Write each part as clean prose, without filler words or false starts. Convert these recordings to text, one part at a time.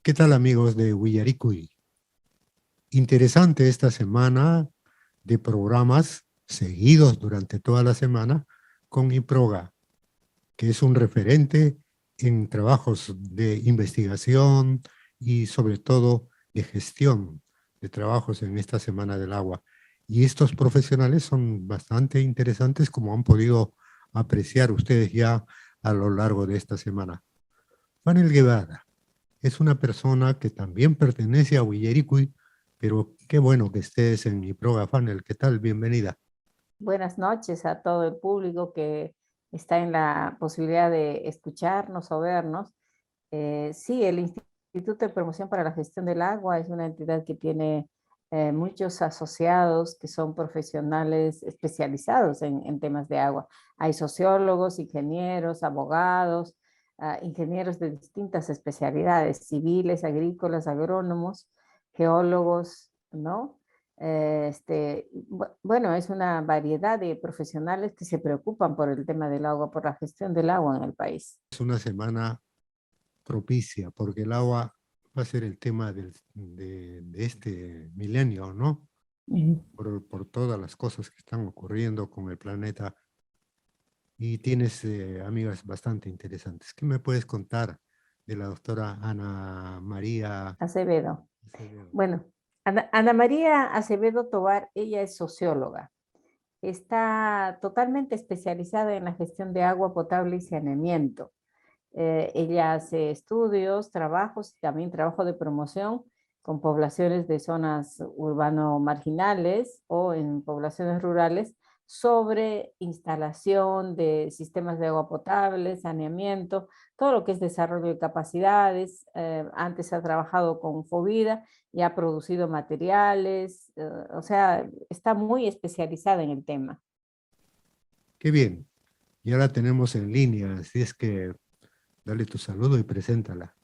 ¿Qué tal, amigos de Willaricuy? Interesante esta semana de programas seguidos durante toda la semana con IPROGA, que es un referente en trabajos de investigación y sobre todo de gestión de trabajos en esta Semana del Agua. Y estos profesionales son bastante interesantes, como han podido apreciar ustedes ya a lo largo de esta semana. Fanel Guevara es una persona que también pertenece a Willaricuy, pero qué bueno que estés en IPROGA, Fanel. ¿Qué tal? Bienvenida. Buenas noches a todo el público que está en la posibilidad de escucharnos o vernos. Sí, el Instituto de Promoción para la Gestión del Agua es una entidad que tiene muchos asociados que son profesionales especializados en temas de agua. Hay sociólogos, ingenieros, abogados, ingenieros de distintas especialidades, civiles, agrícolas, agrónomos, geólogos, ¿no? Bueno, es una variedad de profesionales que se preocupan por el tema del agua, por la gestión del agua en el país. Es una semana propicia, porque el agua va a ser el tema de este milenio, ¿no? Por todas las cosas que están ocurriendo con el planeta. Y tienes amigas bastante interesantes. ¿Qué me puedes contar de la doctora Ana María Acevedo. Acevedo? Bueno, Ana María Acevedo Tovar, ella es socióloga. Está totalmente especializada en la gestión de agua potable y saneamiento. Ella hace estudios, trabajos, también trabajo de promoción con poblaciones de zonas urbano marginales o en poblaciones rurales sobre instalación de sistemas de agua potable, saneamiento, todo lo que es desarrollo de capacidades. Antes ha trabajado con Fovida y ha producido materiales, o sea, está muy especializada en el tema. Qué bien. Ya la tenemos en línea, así es que dale tu saludo y preséntala.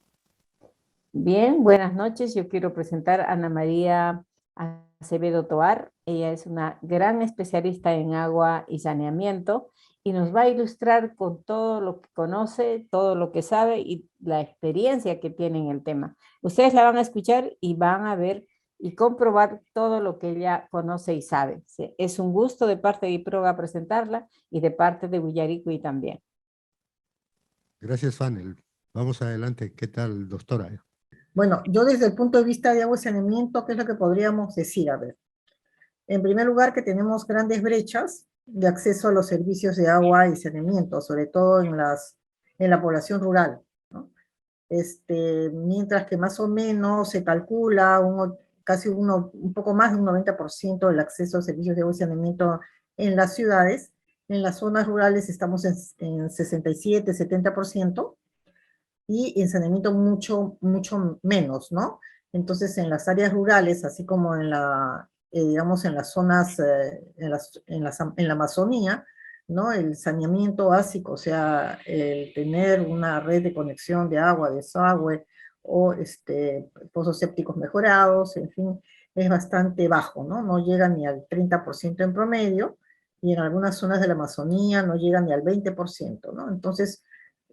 Bien, buenas noches. Yo quiero presentar a Ana María Acevedo Tovar. Ella es una gran especialista en agua y saneamiento y nos va a ilustrar con todo lo que conoce, todo lo que sabe y la experiencia que tiene en el tema. Ustedes la van a escuchar y van a ver y comprobar todo lo que ella conoce y sabe. Es un gusto de parte de IPROGA presentarla y de parte de Willaricuy también. Gracias, Fanel. Vamos adelante. ¿Qué tal, doctora? Bueno, yo desde el punto de vista de agua y saneamiento, ¿qué es lo que podríamos decir? A ver, en primer lugar que tenemos grandes brechas de acceso a los servicios de agua y saneamiento, sobre todo en la población rural, ¿no? Mientras que más o menos se calcula un poco más de un 90% del acceso a servicios de agua y saneamiento en las ciudades, en las zonas rurales estamos en 67, 70%, y en saneamiento mucho, mucho menos, ¿no? Entonces, en las áreas rurales, así como digamos, en las zonas, en la Amazonía, ¿no? El saneamiento básico, o sea, el tener una red de conexión de agua, desagüe, o pozos sépticos mejorados, en fin, es bastante bajo, ¿no? No llega ni al 30% en promedio, y en algunas zonas de la Amazonía no llega ni al 20%, ¿no? Entonces,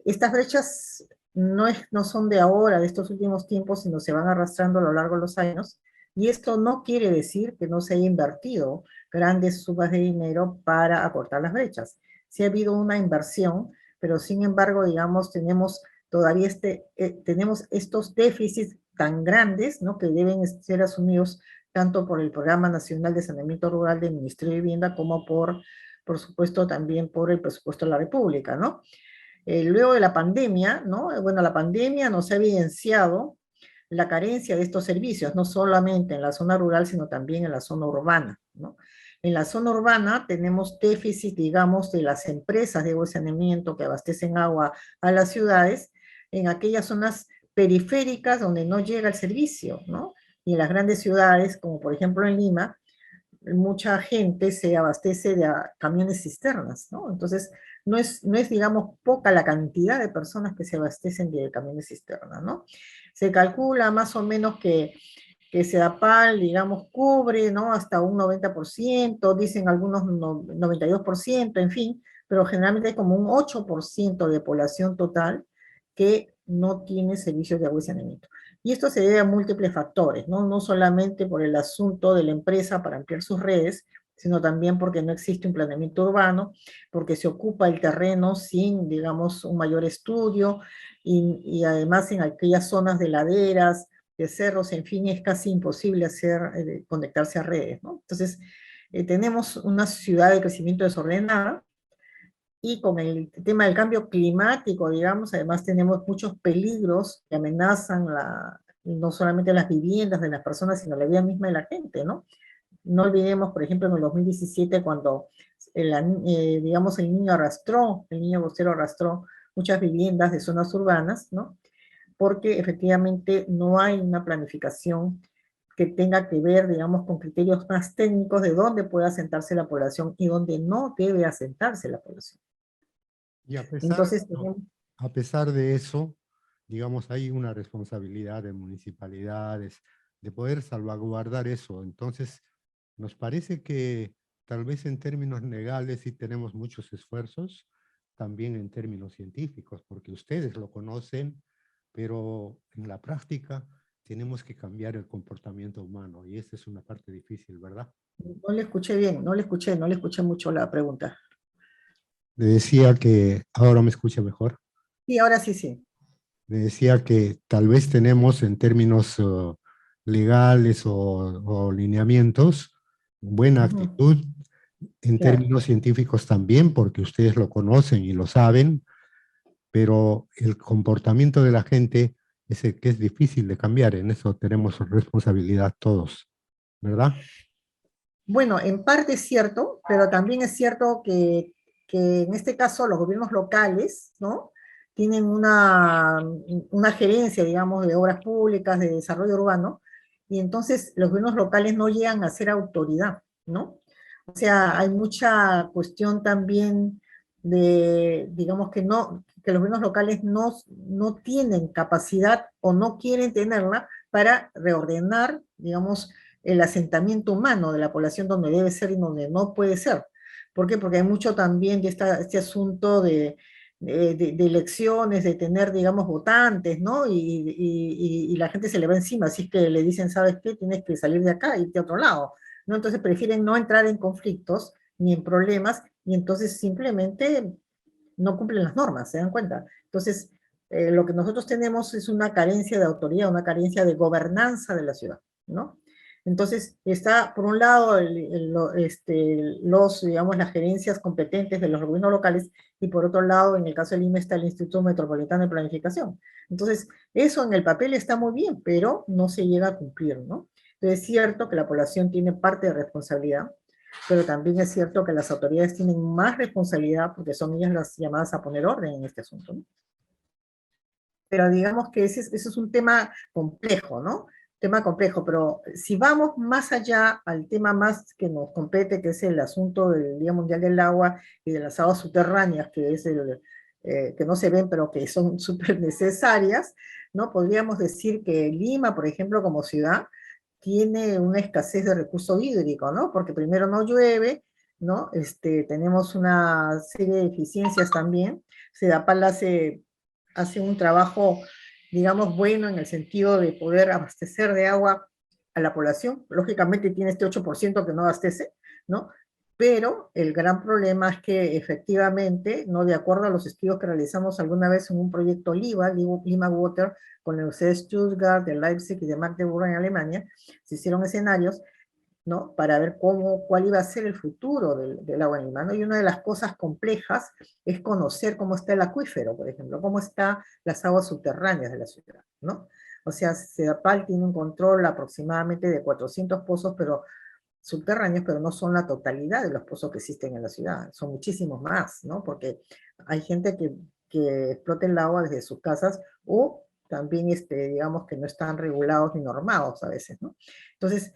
estas brechas no son de ahora, de estos últimos tiempos, sino se van arrastrando a lo largo de los años, y esto no quiere decir que no se haya invertido grandes sumas de dinero para acortar las brechas. Sí ha habido una inversión, pero sin embargo, digamos, tenemos todavía tenemos estos déficits tan grandes, ¿no? Que deben ser asumidos tanto por el Programa Nacional de Saneamiento Rural del Ministerio de Vivienda como por supuesto, también por el presupuesto de la República, ¿no? Luego de la pandemia, ¿no? Bueno, la pandemia nos ha evidenciado la carencia de estos servicios, no solamente en la zona rural, sino también en la zona urbana, ¿no? En la zona urbana tenemos déficit, digamos, de las empresas de agua y saneamiento que abastecen agua a las ciudades, en aquellas zonas periféricas donde no llega el servicio, ¿no? Y en las grandes ciudades, como por ejemplo en Lima, mucha gente se abastece de camiones cisternas, ¿no? Entonces, digamos, poca la cantidad de personas que se abastecen de camiones cisterna, ¿no? Se calcula más o menos que Sedapal, digamos, cubre, ¿no? Hasta un 90%, dicen algunos 92%, en fin, pero generalmente hay como un 8% de población total que no tiene servicios de agua y saneamiento. Y esto se debe a múltiples factores, ¿no? No solamente por el asunto de la empresa para ampliar sus redes, sino también porque no existe un planeamiento urbano, porque se ocupa el terreno sin, digamos, un mayor estudio, y además en aquellas zonas de laderas, de cerros, en fin, es casi imposible conectarse a redes, ¿no? Entonces, tenemos una ciudad de crecimiento desordenada, y con el tema del cambio climático, digamos, además tenemos muchos peligros que amenazan no solamente las viviendas de las personas, sino la vida misma de la gente, ¿no? No olvidemos, por ejemplo, en el 2017, cuando, digamos, el niño vocero arrastró muchas viviendas de zonas urbanas, ¿no? Porque efectivamente no hay una planificación que tenga que ver, digamos, con criterios más técnicos de dónde puede asentarse la población y dónde no debe asentarse la población. Y Entonces tenemos... a pesar de eso, digamos, hay una responsabilidad de municipalidades de poder salvaguardar eso. Entonces, nos parece que tal vez en términos legales sí tenemos muchos esfuerzos, también en términos científicos, porque ustedes lo conocen, pero en la práctica tenemos que cambiar el comportamiento humano y esa es una parte difícil, ¿verdad? No le escuché bien, no le escuché mucho la pregunta. Le decía que, ahora me escucha mejor, Sí, ahora sí, sí. le decía que tal vez tenemos en términos legales o lineamientos buena Ujú, actitud, en claro. términos científicos también, porque ustedes lo conocen y lo saben, pero el comportamiento de la gente es el que es difícil de cambiar, en eso tenemos responsabilidad todos, ¿verdad? Bueno, en parte es cierto, pero también es cierto que en este caso los gobiernos locales, ¿no? Tienen una gerencia, digamos, de obras públicas, de desarrollo urbano, y entonces los gobiernos locales no llegan a ser autoridad, ¿no? O sea, hay mucha cuestión también de, digamos, que los gobiernos locales no tienen capacidad o no quieren tenerla para reordenar, digamos, el asentamiento humano de la población donde debe ser y donde no puede ser. ¿Por qué? Porque hay mucho también de este asunto de elecciones, de tener, digamos, votantes, ¿no? Y la gente se le va encima, así que le dicen, ¿sabes qué? Tienes que salir de acá y irte a otro lado, ¿no? Entonces prefieren no entrar en conflictos ni en problemas, y entonces simplemente no cumplen las normas, ¿se dan cuenta? Entonces, lo que nosotros tenemos es una carencia de autoridad, una carencia de gobernanza de la ciudad, ¿no? Entonces, está, por un lado, digamos, las gerencias competentes de los gobiernos locales, y por otro lado, en el caso del IME, está el Instituto Metropolitano de Planificación. Entonces, eso en el papel está muy bien, pero no se llega a cumplir, ¿no? Entonces, es cierto que la población tiene parte de responsabilidad, pero también es cierto que las autoridades tienen más responsabilidad porque son ellas las llamadas a poner orden en este asunto, ¿no? Pero digamos que ese es un tema complejo, ¿no? Tema complejo, pero si vamos más allá al tema más que nos compete, que es el asunto del Día Mundial del Agua y de las aguas subterráneas, que es que no se ven, pero que son súper necesarias, ¿no? Podríamos decir que Lima, por ejemplo, como ciudad, tiene una escasez de recurso hídrico, ¿no? Porque primero no llueve, ¿no? Tenemos una serie de deficiencias también. Sedapal hace un trabajo, digamos, bueno en el sentido de poder abastecer de agua a la población. Lógicamente tiene este 8% que no abastece, ¿no? Pero el gran problema es que efectivamente, ¿no? De acuerdo a los estudios que realizamos alguna vez en un proyecto Lima Water, con la Universidad de Stuttgart, de Leipzig y de Magdeburgo en Alemania, se hicieron escenarios, ¿no? Para ver cuál iba a ser el futuro del agua en Lima, ¿no? Y una de las cosas complejas es conocer cómo está el acuífero, por ejemplo, cómo están las aguas subterráneas de la ciudad, ¿no? O sea, Sedapal tiene un control aproximadamente de 400 pozos, pero subterráneos, pero no son la totalidad de los pozos que existen en la ciudad, son muchísimos más, ¿no? Porque hay gente que explota el agua desde sus casas, o también, digamos, que no están regulados ni normados a veces, ¿no? Entonces,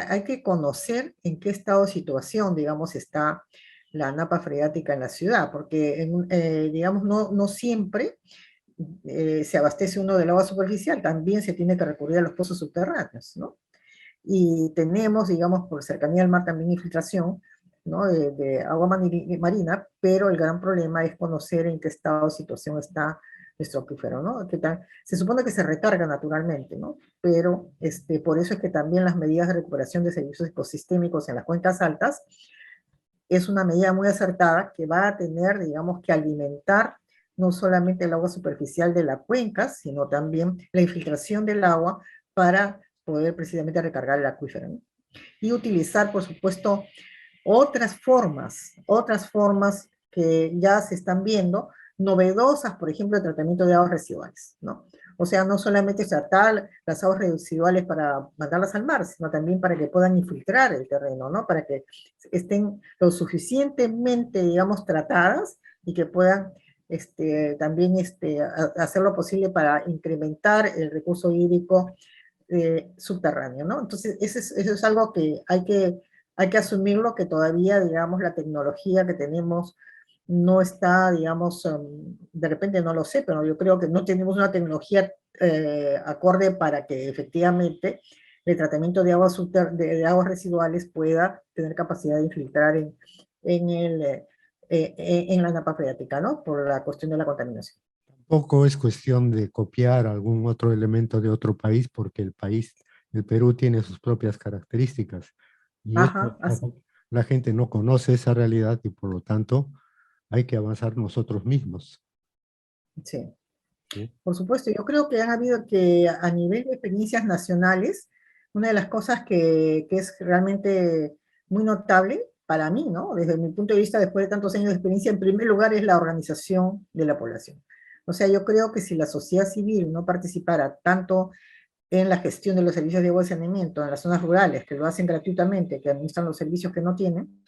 hay que conocer en qué estado de situación, digamos, está la napa freática en la ciudad, porque, digamos, no siempre se abastece uno del agua superficial, también se tiene que recurrir a los pozos subterráneos, ¿no? Y tenemos, digamos, por cercanía al mar también infiltración, ¿no? de agua marina, pero el gran problema es conocer en qué estado o situación está nuestro acuífero, ¿no? Se supone que se recarga naturalmente, ¿no? Pero por eso es que también las medidas de recuperación de servicios ecosistémicos en las cuencas altas es una medida muy acertada que va a tener, digamos, que alimentar no solamente el agua superficial de la cuenca, sino también la infiltración del agua para poder precisamente recargar el acuífero, ¿no? Y utilizar, por supuesto, otras formas que ya se están viendo, novedosas, por ejemplo, el tratamiento de aguas residuales, ¿no? O sea, no solamente tratar las aguas residuales para mandarlas al mar, sino también para que puedan infiltrar el terreno, ¿no? Para que estén lo suficientemente, digamos, tratadas y que puedan también hacer lo posible para incrementar el recurso hídrico subterráneo, ¿no? Entonces, eso es algo que hay que asumirlo, que todavía, digamos, la tecnología que tenemos no está, digamos, de repente no lo sé, pero yo creo que no tenemos una tecnología acorde para que efectivamente el tratamiento de aguas, aguas residuales pueda tener capacidad de infiltrar en la napa freática, ¿no? Por la cuestión de la contaminación. Tampoco es cuestión de copiar algún otro elemento de otro país, porque el Perú tiene sus propias características. Y Ajá, así. la gente no conoce esa realidad y por lo tanto hay que avanzar nosotros mismos. Sí. ¿Sí? Por supuesto, yo creo que han habido que a nivel de experiencias nacionales, una de las cosas que es realmente muy notable para mí, ¿no? Desde mi punto de vista, después de tantos años de experiencia, en primer lugar es la organización de la población. O sea, yo creo que si la sociedad civil no participara tanto en la gestión de los servicios de agua y saneamiento en las zonas rurales, que lo hacen gratuitamente, que administran los servicios que no tienen,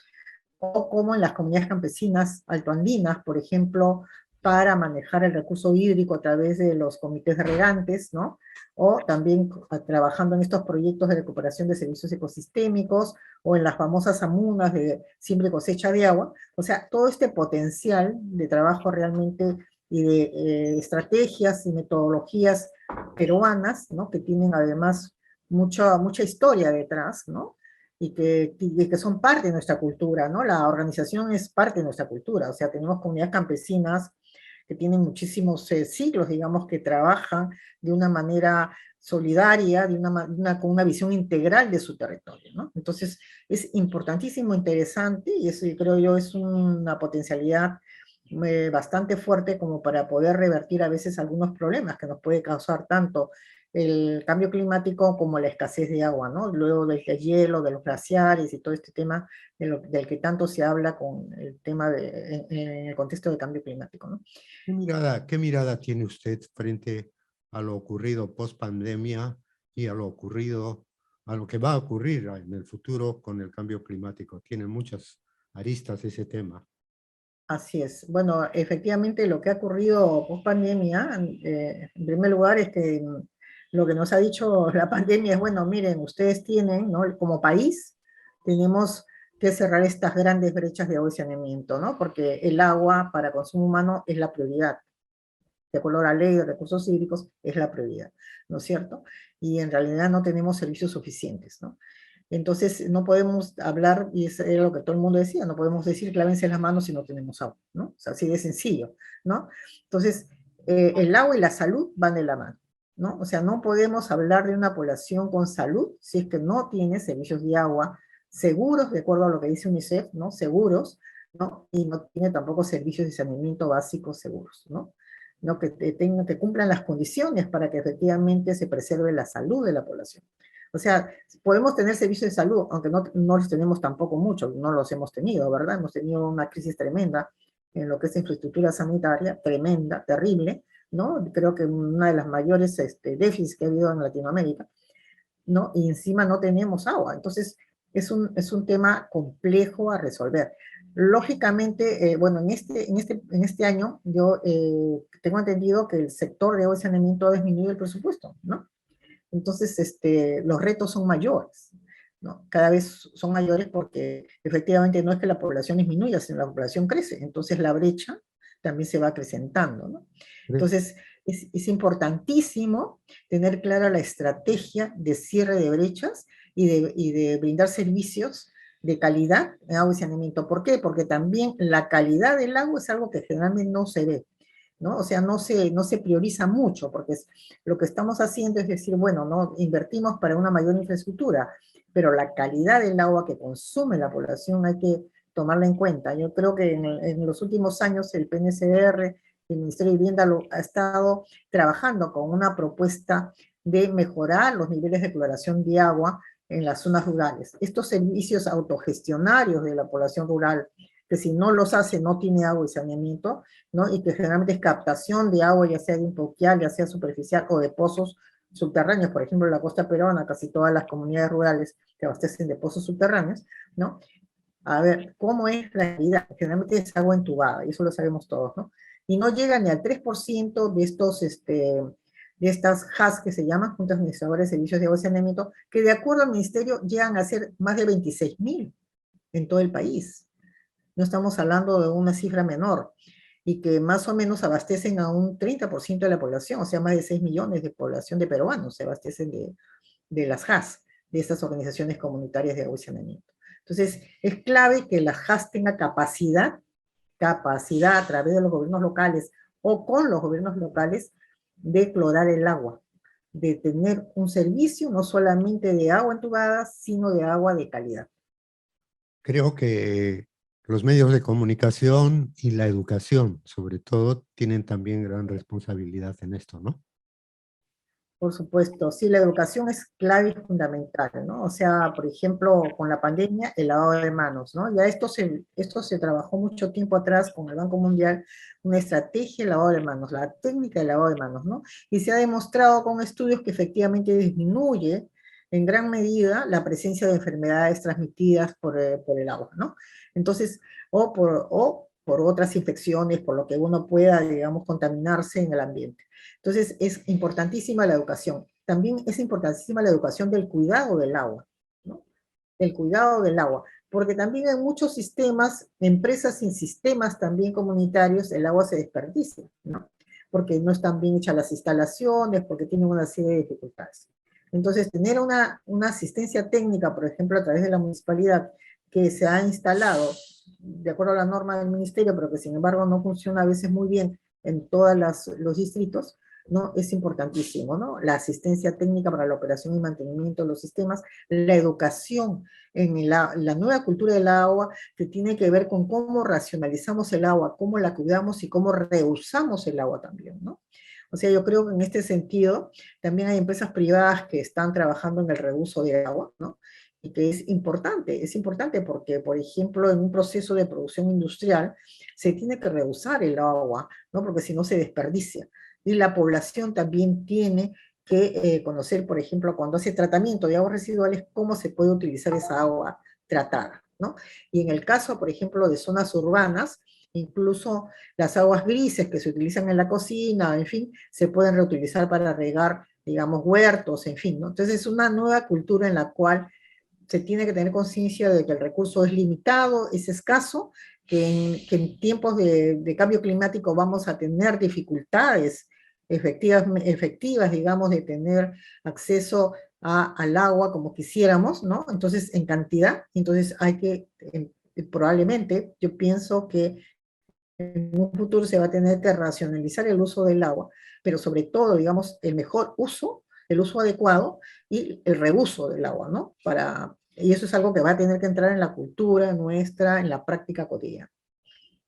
o como en las comunidades campesinas altoandinas, por ejemplo, para manejar el recurso hídrico a través de los comités de regantes, ¿no? O también trabajando en estos proyectos de recuperación de servicios ecosistémicos, o en las famosas amunas de siembra y cosecha de agua. O sea, todo este potencial de trabajo realmente y de estrategias y metodologías peruanas, ¿no? Que tienen además mucha historia detrás, ¿no? Y que son parte de nuestra cultura, ¿no? La organización es parte de nuestra cultura, o sea, tenemos comunidades campesinas que tienen muchísimos siglos, digamos, que trabajan de una manera solidaria, con una visión integral de su territorio, ¿no? Entonces, es importantísimo, interesante, y eso creo yo es una potencialidad bastante fuerte como para poder revertir a veces algunos problemas que nos puede causar tanto el cambio climático como la escasez de agua, ¿no? Luego del hielo, de los glaciares y todo este tema del que tanto se habla con el tema en el contexto del cambio climático, ¿no? Qué mirada tiene usted frente a lo ocurrido post pandemia y a lo que va a ocurrir en el futuro con el cambio climático? Tiene muchas aristas ese tema. Así es. Bueno, efectivamente lo que ha ocurrido post pandemia, en primer lugar, es que lo que nos ha dicho la pandemia es, bueno, miren, ustedes tienen, ¿no? Como país, tenemos que cerrar estas grandes brechas de agua y saneamiento, ¿no? Porque el agua para consumo humano es la prioridad. De acuerdo a la ley de recursos hídricos, es la prioridad, ¿no es cierto? Y en realidad no tenemos servicios suficientes, ¿no? Entonces, no podemos hablar, y eso era lo que todo el mundo decía, no podemos decir lávense las manos si no tenemos agua, ¿no? O sea, así de sencillo, ¿no? Entonces, el agua y la salud van de la mano, ¿no? O sea, no podemos hablar de una población con salud si es que no tiene servicios de agua seguros, de acuerdo a lo que dice UNICEF, ¿no? Seguros, ¿no? Y no tiene tampoco servicios de saneamiento básicos seguros, ¿no? ¿No? Que cumplan las condiciones para que efectivamente se preserve la salud de la población. O sea, podemos tener servicios de salud, aunque no los tenemos tampoco mucho, no los hemos tenido, ¿verdad? Hemos tenido una crisis tremenda en lo que es infraestructura sanitaria, tremenda, terrible, ¿no? Creo que una de las mayores déficits que ha habido en Latinoamérica, ¿no? Y encima no tenemos agua. Entonces, es un tema complejo a resolver. Lógicamente, bueno, en este año yo tengo entendido que el sector de agua y saneamiento ha disminuido el presupuesto, ¿no? Entonces, los retos son mayores. ¿no? Cada vez son mayores porque efectivamente no es que la población disminuya, sino la población crece. Entonces la brecha también se va acrecentando, ¿no? Entonces es importantísimo tener clara la estrategia de cierre de brechas y de brindar servicios de calidad en agua y saneamiento. ¿Por qué? Porque también la calidad del agua es algo que generalmente no se ve, ¿no? O sea, no se prioriza mucho, porque lo que estamos haciendo es decir, bueno, no invertimos para una mayor infraestructura, pero la calidad del agua que consume la población hay que tomarla en cuenta. Yo creo que en los últimos años el PNCDR, el Ministerio de Vivienda ha estado trabajando con una propuesta de mejorar los niveles de cloración de agua en las zonas rurales. Estos servicios autogestionarios de la población rural, que si no los hace no tiene agua y saneamiento, ¿no? Y que generalmente es captación de agua, ya sea de impluvial, ya sea superficial o de pozos subterráneos. Por ejemplo, en la costa peruana, casi todas las comunidades rurales se abastecen de pozos subterráneos, ¿no? A ver, ¿cómo es la realidad? Generalmente es agua entubada, y eso lo sabemos todos, ¿no? Y no llega ni al 3% de estas JAS que se llaman Juntas Administradoras de Servicios de Agua y Saneamiento, que de acuerdo al Ministerio llegan a ser más de 26.000 en todo el país. No estamos hablando de una cifra menor, y que más o menos abastecen a un 30% de la población, o sea, más de 6 millones de población de peruanos se abastecen de las JAS, de estas organizaciones comunitarias de agua y saneamiento. Entonces, es clave que la JAS tenga capacidad a través de los gobiernos locales o con los gobiernos locales de clorar el agua, de tener un servicio no solamente de agua entubada, sino de agua de calidad. Creo que los medios de comunicación y la educación, sobre todo, tienen también gran responsabilidad en esto, ¿no? Por supuesto, sí, la educación es clave y fundamental, ¿no? O sea, por ejemplo, con la pandemia, el lavado de manos, ¿no? Ya esto se trabajó mucho tiempo atrás con el Banco Mundial, una estrategia de lavado de manos, la técnica de lavado de manos, ¿no? Y se ha demostrado con estudios que efectivamente disminuye en gran medida la presencia de enfermedades transmitidas por el agua, ¿no? Entonces, o por otras infecciones, por lo que uno pueda, digamos, contaminarse en el ambiente. Entonces, es importantísima la educación. También es importantísima la educación del cuidado del agua, ¿no? El cuidado del agua, porque también en muchos sistemas, empresas sin sistemas también comunitarios, el agua se desperdicia, ¿no? Porque no están bien hechas las instalaciones, porque tienen una serie de dificultades. Entonces, tener una asistencia técnica, por ejemplo, a través de la municipalidad, que se ha instalado de acuerdo a la norma del ministerio, pero que sin embargo no funciona a veces muy bien en todos los distritos, ¿no? Es importantísimo, ¿no? La asistencia técnica para la operación y mantenimiento de los sistemas, la educación en la nueva cultura del agua, que tiene que ver con cómo racionalizamos el agua, cómo la cuidamos y cómo reusamos el agua también, ¿no? O sea, yo creo que en este sentido también hay empresas privadas que están trabajando en el reuso de agua, ¿no? Y que es importante porque, por ejemplo, en un proceso de producción industrial se tiene que reusar el agua, ¿no? Porque si no se desperdicia. Y la población también tiene que conocer, por ejemplo, cuando hace tratamiento de aguas residuales, cómo se puede utilizar esa agua tratada, ¿no? Y en el caso, por ejemplo, de zonas urbanas, incluso las aguas grises que se utilizan en la cocina, en fin, se pueden reutilizar para regar, digamos, huertos, en fin, ¿no? Entonces es una nueva cultura en la cual se tiene que tener conciencia de que el recurso es limitado, es escaso, que en tiempos de cambio climático vamos a tener dificultades efectivas, digamos, de tener acceso al agua como quisiéramos, ¿no? Entonces, en cantidad, entonces hay que, probablemente, yo pienso que en un futuro se va a tener que racionalizar el uso del agua, pero sobre todo, digamos, el mejor uso, el uso adecuado y el reuso del agua, ¿no? Y eso es algo que va a tener que entrar en la cultura nuestra, en la práctica cotidiana.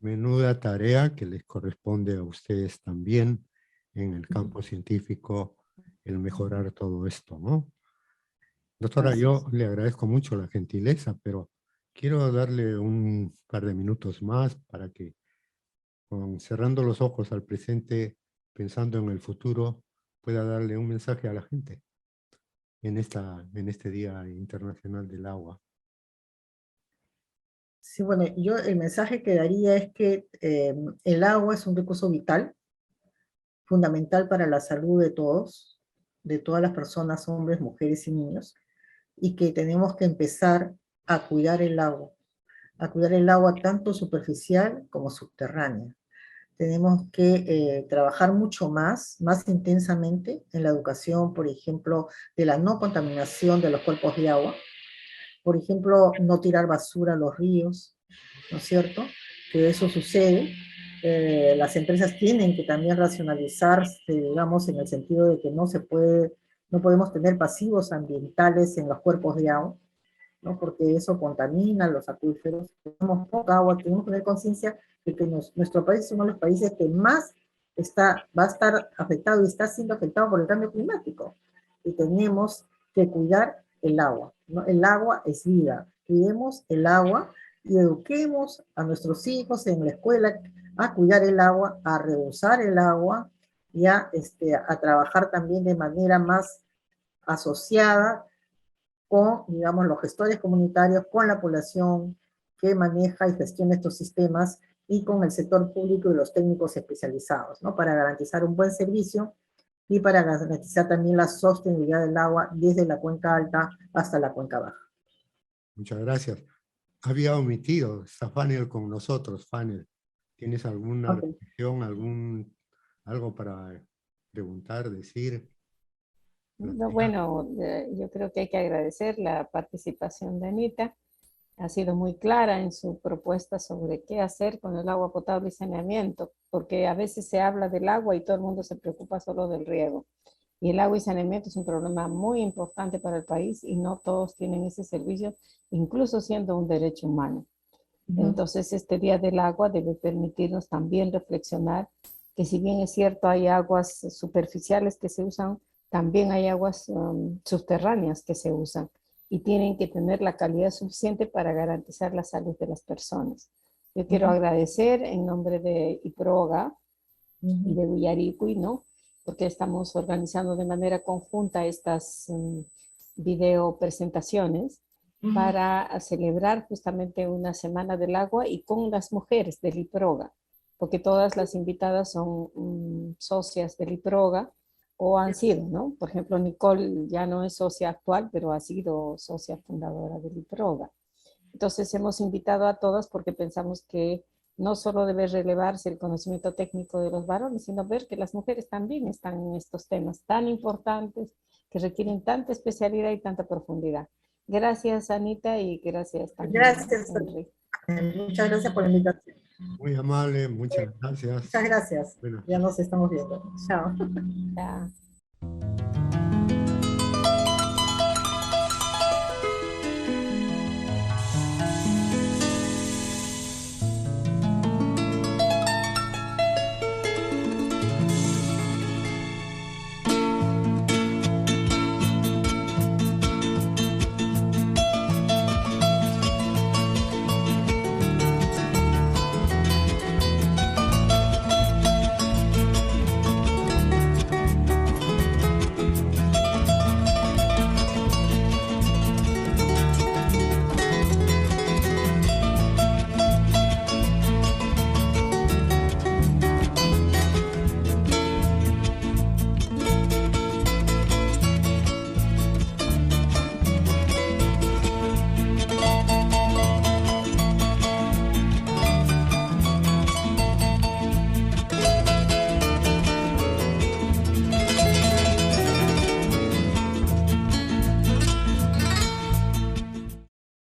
Menuda tarea que les corresponde a ustedes también en el campo científico, el mejorar todo esto, ¿no? Doctora, Así yo es. le agradezco mucho la gentileza, pero quiero darle un par de minutos más para que, cerrando los ojos al presente, pensando en el futuro, pueda darle un mensaje a la gente en este Día Internacional del Agua. Sí, bueno, yo el mensaje que daría es que el agua es un recurso vital, fundamental para la salud de todos, de todas las personas, hombres, mujeres y niños, y que tenemos que empezar a cuidar el agua tanto superficial como subterránea. Tenemos que trabajar mucho más intensamente en la educación, por ejemplo, de la no contaminación de los cuerpos de agua. Por ejemplo, no tirar basura a los ríos, ¿no es cierto? Que eso sucede. Las empresas tienen que también racionalizarse, digamos, en el sentido de que no podemos tener pasivos ambientales en los cuerpos de agua, ¿no? Porque eso contamina los acuíferos. Tenemos poca agua, tenemos que tener conciencia de que nuestro país es uno de los países que más va a estar afectado y está siendo afectado por el cambio climático. Y tenemos que cuidar el agua, ¿no? El agua es vida. Cuidemos el agua y eduquemos a nuestros hijos en la escuela a cuidar el agua, a reusar el agua y a trabajar también de manera más asociada con, digamos, los gestores comunitarios, con la población que maneja y gestiona estos sistemas y con el sector público y los técnicos especializados, ¿no? Para garantizar un buen servicio y para garantizar también la sostenibilidad del agua desde la cuenca alta hasta la cuenca baja. Muchas gracias. Había omitido, está Fanel con nosotros. Fanel, ¿tienes alguna reflexión, algo para preguntar, decir? No, bueno, yo creo que hay que agradecer la participación de Anita. Ha sido muy clara en su propuesta sobre qué hacer con el agua potable y saneamiento, porque a veces se habla del agua y todo el mundo se preocupa solo del riego. Y el agua y saneamiento es un problema muy importante para el país y no todos tienen ese servicio, incluso siendo un derecho humano. Entonces, este Día del Agua debe permitirnos también reflexionar que si bien es cierto hay aguas superficiales que se usan, también hay aguas subterráneas que se usan y tienen que tener la calidad suficiente para garantizar la salud de las personas. Yo quiero agradecer en nombre de IPROGA y de Uyaricuy, ¿no? Porque estamos organizando de manera conjunta estas video presentaciones para celebrar justamente una Semana del Agua y con las mujeres del IPROGA, porque todas las invitadas son socias del IPROGA o han sido, ¿no? Por ejemplo, Nicole ya no es socia actual, pero ha sido socia fundadora del IPROGA. Entonces hemos invitado a todas porque pensamos que no solo debe relevarse el conocimiento técnico de los varones, sino ver que las mujeres también están en estos temas tan importantes que requieren tanta especialidad y tanta profundidad. Gracias, Anita, y gracias también. Gracias, Henry. Muchas gracias por la invitación. Muy amable, muchas gracias. Muchas gracias. Bueno. Ya nos estamos viendo. Chao. Ya.